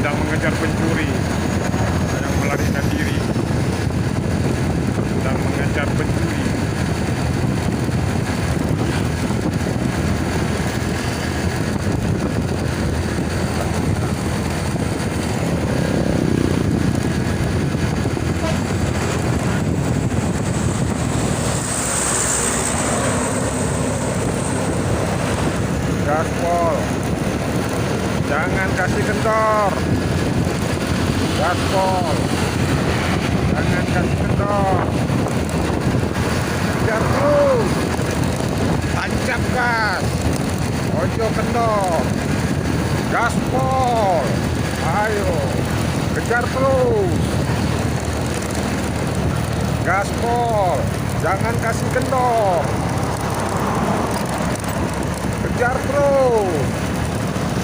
sedang mengejar pencuri yang melarikan diri, sedang mengejar pencuri. Gaspol, jangan kasih kendor. Gaspol, jangan kasih kendor. Kejar terus, tancap gas, ojo kendor. Gaspol, ayo kejar terus. Gaspol, jangan kasih kendor. Kejar terus.